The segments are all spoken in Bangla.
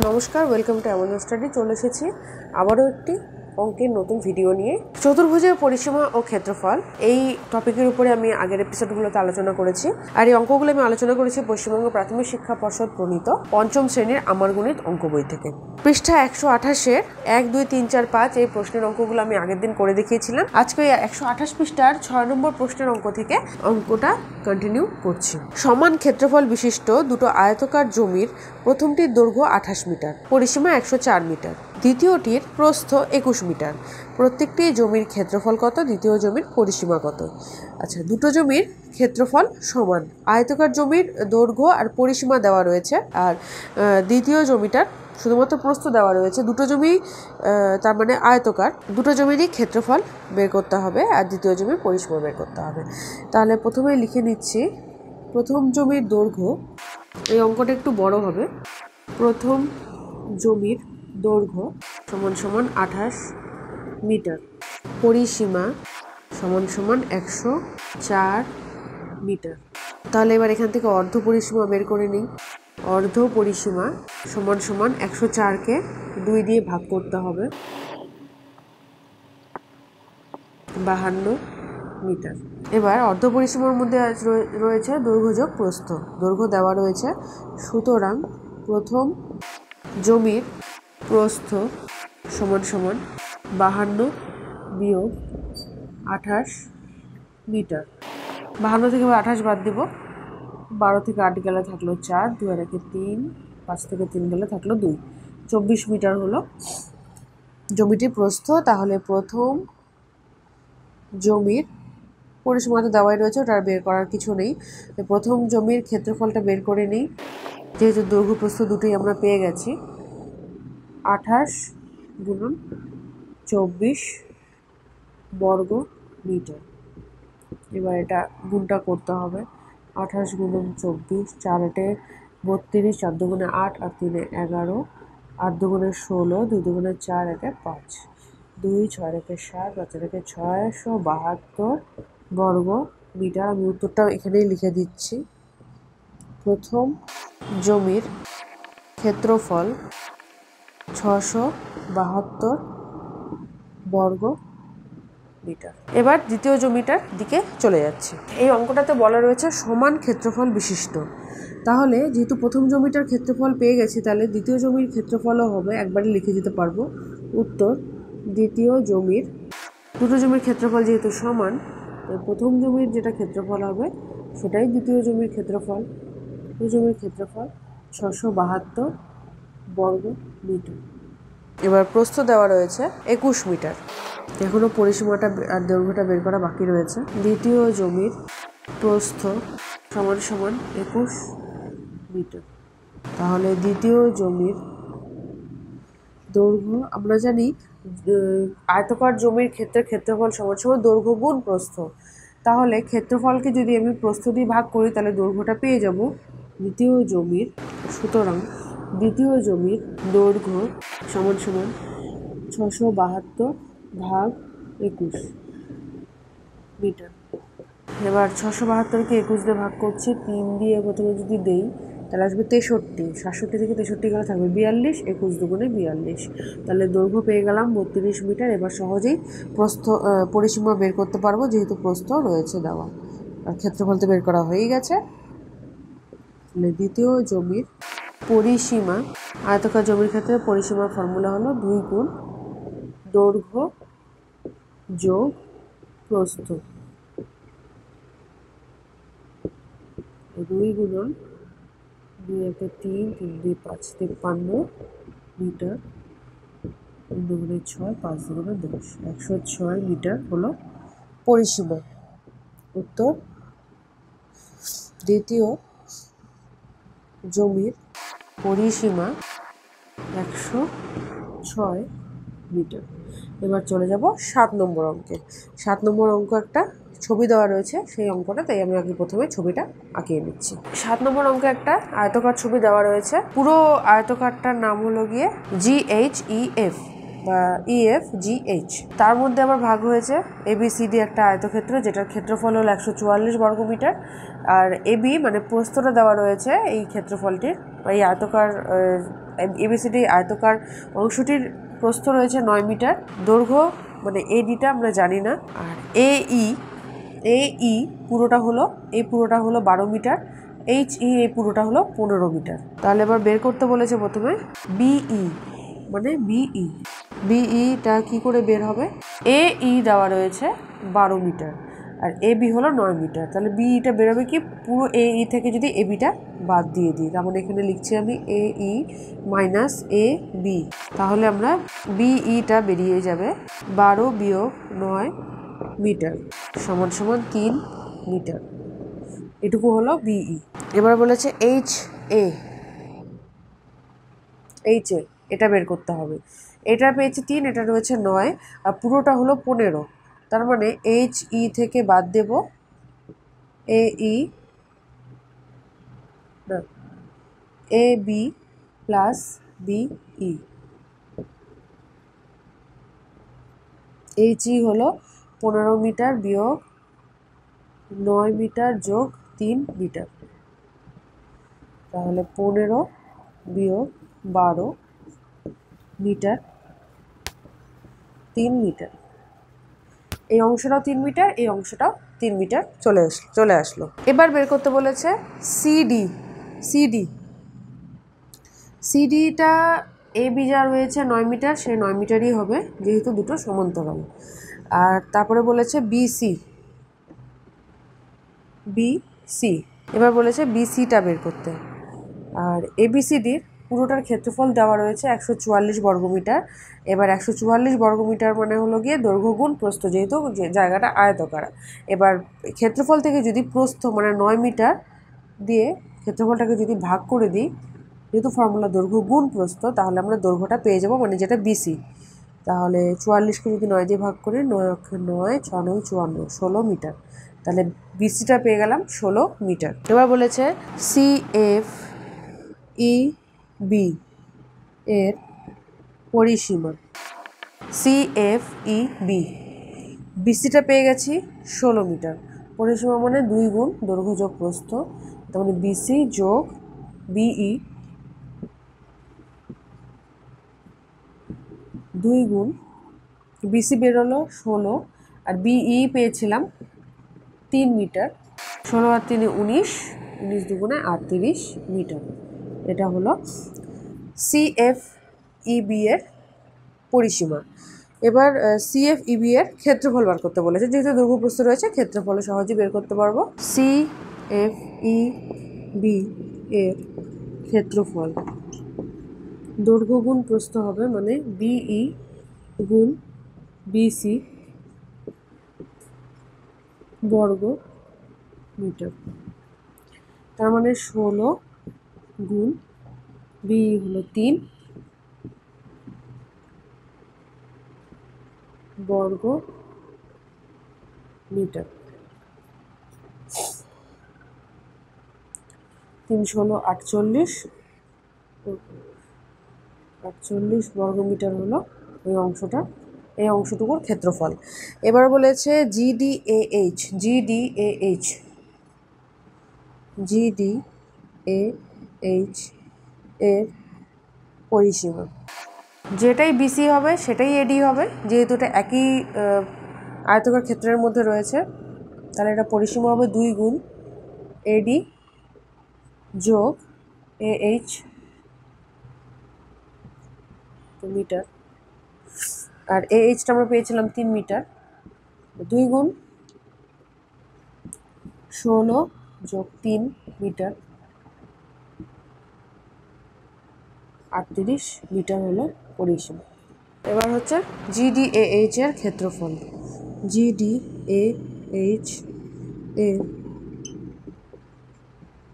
নমস্কার, ওয়েলকাম টু অ্যামাজন স্টাডি। চলে এসেছি আবারও একটি অঙ্কের নতুন ভিডিও নিয়ে। চতুর্ভুজের পরিসীমা ও ক্ষেত্রফল এই টপিকের উপরে আমি আগের এপিসোডগুলোতে আলোচনা করেছি, আর এই অঙ্কগুলো আমি আলোচনা করেছি পশ্চিমবঙ্গ প্রাথমিক শিক্ষা পর্ষদ প্রণীত পঞ্চম শ্রেণীর আমার গণিত অঙ্ক বই থেকে। পৃষ্ঠা 128-এর 1, 2, 3, 4, 5 এই প্রশ্নের অঙ্কগুলো আমি আগের দিন করে দেখিয়েছিলাম। আজকে 128 পৃষ্ঠার 6 নম্বর প্রশ্নের অঙ্ক থেকে অঙ্কটা কন্টিনিউ করছি। সমান ক্ষেত্রফল বিশিষ্ট দুটো আয়তকার জমির প্রথমটির দৈর্ঘ্য 28 মিটার, পরিসীমা 104 মিটার, দ্বিতীয়টির প্রস্থ 21 মিটার। প্রত্যেকটি জমির ক্ষেত্রফল কত, দ্বিতীয় জমির পরিসীমা কত? আচ্ছা, দুটো জমির ক্ষেত্রফল সমান, আয়তকার জমির দৈর্ঘ্য আর পরিসীমা দেওয়া রয়েছে, আর দ্বিতীয় জমিটার শুধুমাত্র প্রস্থ দেওয়া রয়েছে। দুটো জমি তার মানে আয়তকার, দুটো জমিরই ক্ষেত্রফল বের করতে হবে আর দ্বিতীয় জমির পরিসীমা বের করতে হবে। তাহলে প্রথমে লিখে নিচ্ছি প্রথম জমির দৈর্ঘ্য, এই অঙ্কটা একটু বড় হবে। প্রথম জমির দৈর্ঘ্য সমান সমান 28 মিটার, পরিসীমা সমান সমান 104 মিটার। তাহলে এবার এখান থেকে অর্ধ পরিসীমা বের করে নিই। অর্ধ পরিসীমা সমান সমান 104কে 2 দিয়ে ভাগ করতে হবে, 52 মিটার। এবার অর্ধ পরিসীমার মধ্যে রয়েছে দৈর্ঘ্য যোগ প্রস্থ। দৈর্ঘ্য দেওয়া রয়েছে, সুতরাং প্রথম জমির প্রস্থ সমান সমান 52 বিয়োগ 28 মিটার। 52 থেকে 28 বাদ দেব, 12 থেকে 8 গেলে থাকলো 4, 2 আর 1 3, 5 থেকে 3 গেলে থাকলো 2, 24 মিটার হলো জমিটির প্রস্থ। তাহলে প্রথম জমির পরিসীমা তো দেওয়াই রয়েছে, ওটা বের করার কিছু নেই। প্রথম জমির ক্ষেত্রফলটা বের করে নিই। যেহেতু দৈর্ঘ্য প্রস্থ দুটোই আমরা পেয়ে গেছি, 28 গুণন 24 বর্গ মিটার। এবার এটা গুণটা করতে হবে, 28 গুণন 24, 4 8 32, 4 দুগুণে 8, আর 3 11, 8 দুগুণে 16, 2 দুগুণে 4, 1 5, 2 6 1 7, 5 1 672 বর্গ মিটার। আমি উত্তরটাও এখানেই লিখে দিচ্ছি। প্রথম জমির ক্ষেত্রফল 672 বর্গ মিটার। এবার দ্বিতীয় জমিটার দিকে চলে যাচ্ছে। এই অঙ্কটাতে বলা রয়েছে সমান ক্ষেত্রফল বিশিষ্ট। তাহলে যেহেতু প্রথম জমিটার ক্ষেত্রফল পেয়ে গেছি, তাহলে দ্বিতীয় জমির ক্ষেত্রফলও হবে, একবারে লিখে দিতে পারবো। উত্তর দ্বিতীয় জমির, দুটো জমির ক্ষেত্রফল যেহেতু সমান, প্রথম জমির যেটা ক্ষেত্রফল হবে সেটাই দ্বিতীয় জমির ক্ষেত্রফল। দ্বিতীয় জমির ক্ষেত্রফল 672 বর্গ মিটার। এবার প্রস্থ দেওয়া রয়েছে 21 মিটার। এখনও পরিসীমাটা আর দৈর্ঘ্যটা বের করা বাকি রয়েছে। দ্বিতীয় জমির প্রস্থ সমান সমান 21 মিটার। তাহলে দ্বিতীয় জমির দৈর্ঘ্য, আমরা জানি আয়তকার জমির ক্ষেত্রে ক্ষেত্রফল সমান সমান দৈর্ঘ্য গুণ প্রস্থ। তাহলে ক্ষেত্রফলকে যদি আমি প্রস্থ দিয়ে ভাগ করি তাহলে দৈর্ঘ্যটা পেয়ে যাব দ্বিতীয় জমির। সুতরাং দ্বিতীয় জমির দৈর্ঘ্য সমান সমান 672 ভাগ 21 মিটার। এবার 672কে 21 দিয়ে ভাগ করছি, 3 দিয়ে প্রথমে যদি দেই তাহলে আসবে 63, 67 থেকে 63 গেলে থাকবে 42, 21 দুগুণে 42। তাহলে দৈর্ঘ্য পেয়ে গেলাম 32 মিটার। এবার সহজেই প্রস্থ পরিসীমা বের করতে পারবো, যেহেতু প্রস্থ রয়েছে দেওয়া, আর ক্ষেত্রফল তো বের করা হয়েই গেছে। তাহলে দ্বিতীয় জমির পরিসীমা, আয়তকার জমির ক্ষেত্রে পরিসীমার ফর্মুলা হলো 2 গুণ দৈর্ঘ্য যোগ প্রস্থ। 2 গুণন 2 1 3, 3 2 5, 53 মিটার, 3 দুগুণে 6, 5 দুগুণে 10, 106 মিটার হলো পরিসীমা। উত্তর দ্বিতীয় জমির পরিসীমা 106 মিটার। এবার চলে যাব 7 নম্বর অঙ্কে। 7 নম্বর অঙ্ক একটা ছবি দেওয়া রয়েছে সেই অঙ্কটা, তাই আমি আগে প্রথমে ছবিটা আঁকিয়ে নিচ্ছি। 7 নম্বর অঙ্কে একটা আয়তকার ছবি দেওয়া রয়েছে। পুরো আয়তকারটার নাম হলো গিয়ে GHEF বা EFGH। তার মধ্যে আবার ভাগ হয়েছে ABCD একটা আয়তক্ষেত্র, যেটার ক্ষেত্রফল হলো 144 বর্গমিটার। আর AB মানে প্রস্থটা দেওয়া রয়েছে এই ক্ষেত্রফলটির, এই আয়তকার এবিসিডি আয়তকার অংশটির প্রস্থ রয়েছে 9 মিটার, দৈর্ঘ্য মানে এডিটা আমরা জানি না, আর এই পুরোটা হলো 12 মিটার, এই পুরোটা হলো 15 মিটার। তাহলে এবার বের করতে বলেছে প্রথমে বিই, মানে বিইটা কি করে বের হবে? দেওয়া রয়েছে 12 মিটার আর এবি হলো 9 মিটার, তাহলে বিইটা বেরোবে কি? পুরো থেকে যদি এবিটা বাদ দিয়ে দিই, তার মানে এখানে লিখছি আমি এই মাইনাস এ বি, তাহলে আমরা বিইটা বেরিয়ে যাবে 12 বিয়োগ 9 মিটার সমান সমান 3 মিটার। এটুকু হলো বিই। এবার বলেছে এইচ এ, এটা বের করতে হবে। এটা পেয়েছি 3, এটা রয়েছে 9 আর পুরোটা হলো 15, তার মানে থেকে বাদ দেব এ বি প্লাস বিই। হলো 15 মিটার বিয়োগ 9 মিটার যোগ 3 মিটার, তাহলে 15 বিয়োগ 12 মিটার 3 মিটার। এই অংশটাও 3 মিটার, এই অংশটাও 3 মিটার চলে আসলো। এবার বের করতে বলেছে সিডিটা এবি যা রয়েছে 9 মিটার, সেই 9 মিটারই হবে যেহেতু দুটো সমান্তরাল। আর তারপরে বলেছে বিসি, এবার বলেছে বিসিটা বের করতে। আর এবিসিডির পুরোটার ক্ষেত্রফল দেওয়া রয়েছে 144 বর্গমিটার। এবার 144 বর্গমিটার মানে হলো গিয়ে দৈর্ঘ্য গুণ প্রস্থ, যেহেতু জায়গাটা আয়তকার। এবার ক্ষেত্রফল থেকে যদি প্রস্থ মানে 9 মিটার দিয়ে ক্ষেত্রফলটাকে যদি ভাগ করে দিই, যেহেতু ফর্মুলা দৈর্ঘ্য গুণ প্রস্থ, তাহলে আমরা দৈর্ঘ্যটা পেয়ে যাব, মানে যেটা বিসি। তাহলে 44কে যদি 9 দিয়ে ভাগ করি, 9 অক্ষে 9, 6 9 54, 16 মিটার। তাহলে বিসিটা পেয়ে গেলাম 16 মিটার। এবার বলেছে সিএফ বি এর পরিসীমা। বিসিটা পেয়ে গেছি 16 মিটার, পরিসীমা মানে 2 গুণ দৈর্ঘ্য যোগ প্রস্থ, তার মানে বিসি যোগ বিই 2 গুণ, বিসি বেরোলো 16 আর বিই পেয়েছিলাম 3 মিটার, 16 আর 3 19, 19 দুগুণে 38 মিটার। এটা হলো সিএফইবি এর পরিসীমা। এবার সিএফইবি এর ক্ষেত্রফল বার করতে বলেছে, যেহেতু দৈর্ঘ্য প্রস্থ রয়েছে ক্ষেত্রফল সহজেই বের করতে পারবো। সিএফইবি এর ক্ষেত্রফল দৈর্ঘ্য গুণ প্রস্থ হবে, মানে বিই গুণ বিসি বর্গ মিটার, তার মানে 16 গুণ বিই হলো 3 বর্গ মিটার, 3 16 48 বর্গ মিটার হলো এই অংশটুকুর ক্ষেত্রফল। এবার বলেছে জিডিএএইচ এর পরিসীমা। যেটাই বিসি হবে সেটাই এডি হবে, যেহেতু এটা একই আয়তকার ক্ষেত্রের মধ্যে রয়েছে, তাহলে এটা পরিসীমা হবে 2 গুণ এডি যোগ এইচ মিটার, আর এইচটা আমরা পেয়েছিলাম 3 মিটার, 2 গুণ 16 যোগ 3 মিটার 38 মিটার হলো পরিসীমা। এবার হচ্ছে জিডিএএইচ এর ক্ষেত্রফল। জিডিএএইচ এর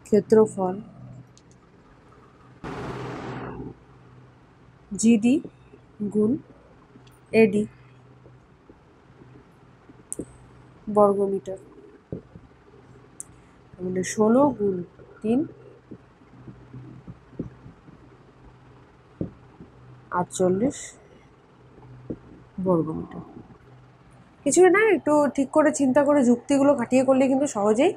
ক্ষেত্রফল জিডি গুণ এডি বর্গমিটার, মানে 16 গুণ 3 48 বর্গমিটার। কিছুই না, একটু ঠিক করে চিন্তা করে যুক্তিগুলো খাটিয়ে করলে কিন্তু সহজেই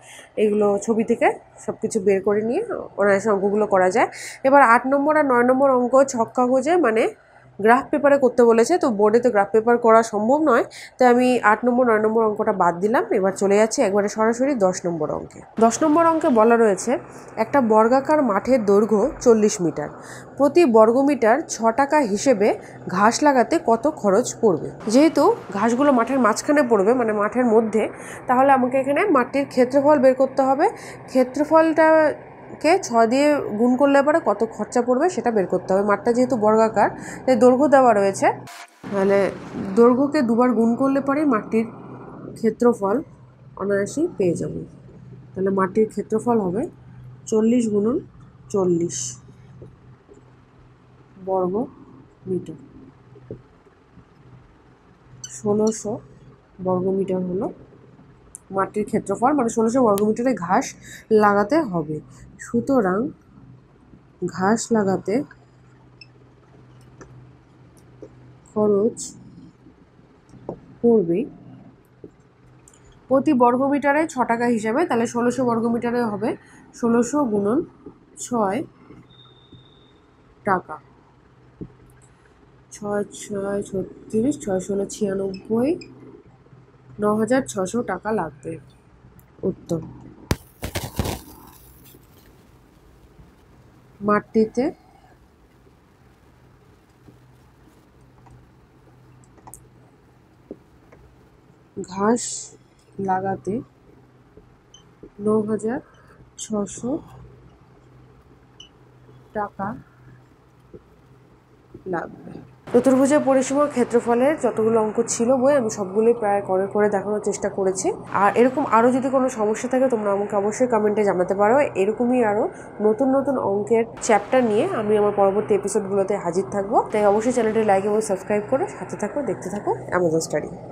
এগুলো ছবি থেকে সব কিছু বের করে নিয়ে অনায়াসে অঙ্কগুলো করা যায়। এবার 8 নম্বর আর 9 নম্বর অঙ্ক ছক কাগজে মানে গ্রাফ পেপারে করতে বলেছে, তো বোর্ডে তো গ্রাফ পেপার করা সম্ভব নয়, তাই আমি 8 নম্বর 9 নম্বর অঙ্কটা বাদ দিলাম। এবার চলে যাচ্ছি একবারে সরাসরি 10 নম্বর অঙ্কে। 10 নম্বর অঙ্কে বলা রয়েছে একটা বর্গাকার মাঠের দৈর্ঘ্য 40 মিটার, প্রতি বর্গমিটার 6 টাকা হিসেবে ঘাস লাগাতে কত খরচ পড়বে। যেহেতু ঘাসগুলো মাঠের মাঝখানে পড়বে মানে মাঠের মধ্যে, তাহলে আমাকে এখানে মাটির ক্ষেত্রফল বের করতে হবে। ক্ষেত্রফলটাকে 6 দিয়ে গুণ করলে পরে কত খরচা পড়বে সেটা বের করতে হবে। মাঠটা যেহেতু বর্গাকার, তাই দৈর্ঘ্য দেওয়া রয়েছে, তাহলে দৈর্ঘ্যকে দুবার গুণ করলে পরে মাটির ক্ষেত্রফল অনায়াসেই পেয়ে যাব। তাহলে মাটির ক্ষেত্রফল হবে 40 গুণন 40 বর্গ মিটার, 1600 বর্গমিটার হলো মাটির ক্ষেত্রফল, মানে 1600 বর্গমিটারে ঘাস লাগাতে হবে। সুতরাং ঘাস লাগাতে খরচ পড়বে প্রতি বর্গমিটারে 6 টাকা হিসাবে, তাহলে 1600 বর্গমিটারে হবে 1600 গুণন 6 টাকা, 6 6 36, 6 16 96, 9600 টাকা লাগবে। উত্তর। মাটিতে ঘাস লাগাতে 9600 টাকা লাগবে। চতুর্ভুজের পরিসীমা ক্ষেত্রফলের যতগুলো অঙ্ক ছিল বই আমি সবগুলোই প্রায় করে করে দেখানোর চেষ্টা করেছি। আর এরকম আরও যদি কোনো সমস্যা থাকে তোমরা আমাকে অবশ্যই কমেন্টে জানাতে পারো। এরকমই আরও নতুন নতুন অঙ্কের চ্যাপ্টার নিয়ে আমি আমার পরবর্তী এপিসোডগুলোতে হাজির থাকবো। তাই অবশ্যই চ্যানেলটি লাইক এবং সাবস্ক্রাইব করে সাথে থাকো, দেখতে থাকো অ্যামাজন স্টাডি।